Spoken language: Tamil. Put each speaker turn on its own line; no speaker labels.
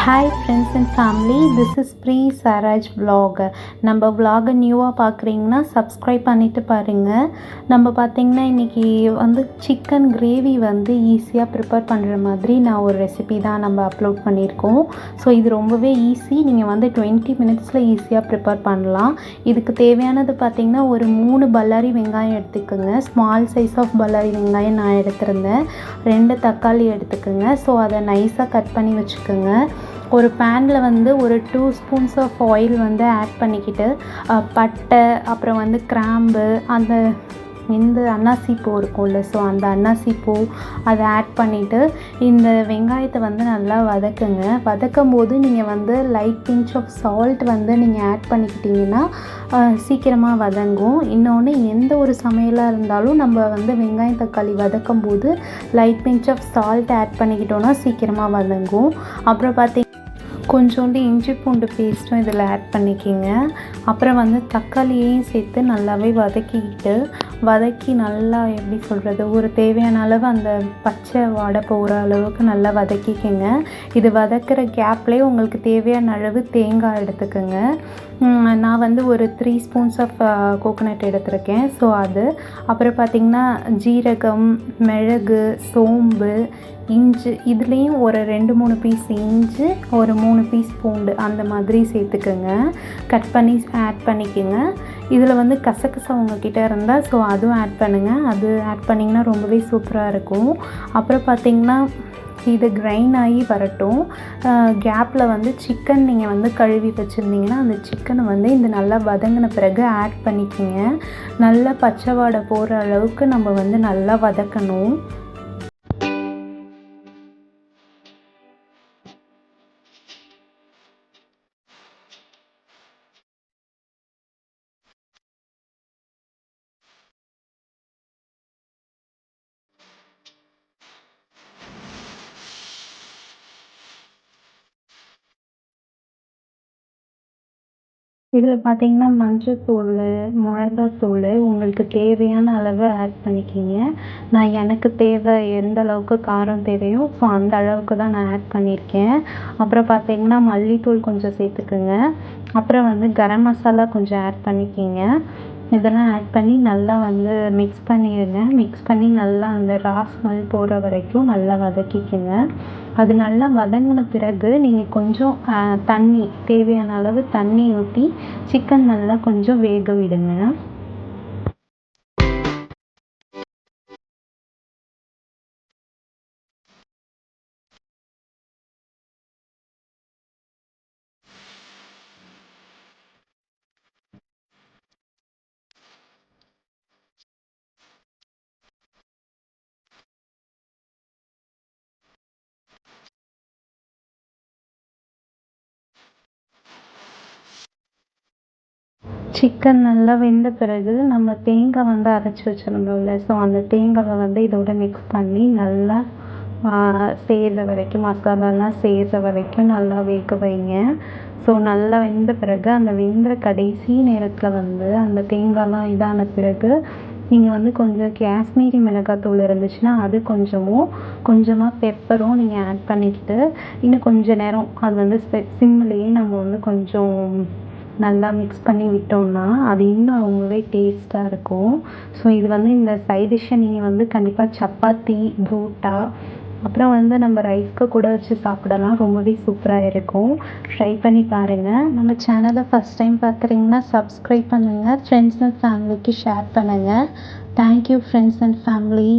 Hi friends and family, this is ப்ரீ சாராஜ் vlog. நம்ம vlog நியூவாக பார்க்குறீங்கன்னா சப்ஸ்கிரைப் பண்ணிவிட்டு பாருங்கள். நம்ம பார்த்திங்கன்னா இன்றைக்கி சிக்கன் கிரேவி ஈஸியாக ப்ரிப்பேர் பண்ணுற மாதிரி நான் ஒரு ரெசிபி தான் நம்ம அப்லோட் பண்ணியிருக்கோம். ஸோ இது ரொம்பவே ஈஸி. நீங்கள் 20 மினிட்ஸில் ஈஸியாக ப்ரிப்பேர் பண்ணலாம். இதுக்கு தேவையானது பார்த்திங்கன்னா ஒரு 3 பல்லாரி வெங்காயம் எடுத்துக்கோங்க. ஸ்மால் சைஸ் ஆஃப் பல்லாரி வெங்காயம் நான் எடுத்திருந்தேன். 2 தக்காளி எடுத்துக்கோங்க. ஸோ அதை நைஸாக கட் பண்ணி வச்சுக்கோங்க. ஒரு பேனில் ஒரு 2 ஸ்பூன்ஸ் ஆஃப் ஆயில் ஆட் பண்ணிக்கிட்டு பட்டை, அப்புறம் கிராம்பு, அந்த இந்த அன்னாசி பூ இருக்கும்ல, ஸோ அந்த அன்னாசி பூ அதை ஆட் பண்ணிவிட்டு இந்த வெங்காயத்தை நல்லா வதக்குங்க. வதக்கும் போது நீங்கள் லைட் பிஞ்ச் ஆஃப் சால்ட் நீங்கள் ஆட் பண்ணிக்கிட்டிங்கன்னா சீக்கிரமாக வதங்கும். இன்னொன்று, எந்த ஒரு சமையலாக இருந்தாலும் நம்ம வெங்காயம் தக்காளி வதக்கும் போது light pinch of salt add பண்ணிக்கிட்டோன்னா சீக்கிரமாக வதங்கும். அப்புறம் பார்த்திங்கன்னா கொஞ்சோண்டு இஞ்சி பூண்டு பேஸ்ட்டும் இதில் ஆட் பண்ணிக்கிங்க. அப்புறம் தக்காளியையும் சேர்த்து நல்லாவே வதக்கி நல்லா எப்படி சொல்கிறது, ஒரு தேவையான அளவு அந்த பச்சை வாடை போகிற அளவுக்கு நல்லா வதக்கிக்கங்க. இது வதக்கிற கேப்லேயே உங்களுக்கு தேவையான அளவு தேங்காய் எடுத்துக்கோங்க. நான் ஒரு 3 ஸ்பூன்ஸ் ஆஃப் கோகோனட் எடுத்திருக்கேன். ஸோ அது அப்புறம் பார்த்திங்கன்னா ஜீரகம், மிளகு, சோம்பு, இஞ்சி, இதுலேயும் ஒரு 2-3 பீஸ் இஞ்சி, ஒரு 3 பீஸ் பூண்டு அந்த மாதிரி சேர்த்துக்கோங்க. கட் பண்ணி ஆட் பண்ணிக்கோங்க. இதில் கசகசா உங்ககிட்ட இருந்தால் ஸோ அதுவும் ஆட் பண்ணுங்கள். அது ஆட் பண்ணிங்கன்னா ரொம்பவே சூப்பராக இருக்கும். அப்புறம் பார்த்திங்கன்னா இது கிரைண்ட் ஆகி வரட்டும். கேப்பில் சிக்கன் நீங்கள் கழுவி வச்சுருந்தீங்கன்னா அந்த சிக்கனை இந்த நல்லா வதங்கின பிறகு ஆட் பண்ணிக்கிங்க. நல்லா பச்சை வாடை போகிற அளவுக்கு நம்ம நல்லா வதக்கணும். இதில் பார்த்திங்கன்னா மஞ்சள்தூள், மிளகாத்தூள் உங்களுக்கு தேவையான அளவு ஆட் பண்ணிக்கிங்க. எனக்கு தேவை எந்த அளவுக்கு காரம் தேவையோ ஸோ அந்த அளவுக்கு தான் நான் ஆட் பண்ணியிருக்கேன். அப்புறம் பார்த்திங்கன்னா மல்லித்தூள் கொஞ்சம் சேர்த்துக்குங்க. அப்புறம் கரம் மசாலா கொஞ்சம் ஆட் பண்ணிக்கிங்க. இதெல்லாம் ஆட் பண்ணி நல்லா மிக்ஸ் பண்ணிடுங்க. மிக்ஸ் பண்ணி நல்லா அந்த ஸ்மெல் போகிற வரைக்கும் நல்லா வதக்கிக்கங்க. அது நல்லா வதங்கின பிறகு நீங்கள் கொஞ்சம் தண்ணி, தேவையான அளவு தண்ணி ஊற்றி சிக்கன் நல்லா கொஞ்சம் வேக விடுங்க. சிக்கன் நல்லா வெந்த பிறகு நம்ம தேங்காய் அரைச்சி வச்சுருந்தோம்ல, ஸோ அந்த தேங்காவை இதோட மிக்ஸ் பண்ணி நல்லா சேர்கிற வரைக்கும், மசாலாலாம் சேர்கிற வரைக்கும் நல்லா வேக வைங்க. ஸோ நல்லா வெந்த பிறகு அந்த வெந்த கடைசி நேரத்தில் அந்த தேங்காய்லாம் இதான பிறகு நீங்கள் கொஞ்சம் காஷ்மீரி மிளகாத்தூள் இருந்துச்சுன்னா அது கொஞ்சமாக பெப்பரும் நீங்கள் ஆட் பண்ணிக்கிட்டு இன்னும் கொஞ்சம் நேரம் அது சிம்லேயே நம்ம கொஞ்சம் நல்லா மிக்ஸ் பண்ணி விட்டோம்னா அது இன்னும் ரொம்பவே டேஸ்ட்டாக இருக்கும். ஸோ இது இந்த சைட் டிஷ்ஷை நீங்கள் கண்டிப்பாக சப்பாத்தி, புரோட்டா, அப்புறம் நம்ம ரைஸ்க்கு கூட வச்சு சாப்பிடலாம். ரொம்பவே சூப்பராக இருக்கும். ட்ரை பண்ணி பாருங்கள். நம்ம சேனலை ஃபஸ்ட் டைம் பார்க்குறீங்கன்னா சப்ஸ்கிரைப் பண்ணுங்கள். ஃப்ரெண்ட்ஸ் அண்ட் ஃபேமிலிக்கு ஷேர் பண்ணுங்கள். Thank you friends and family.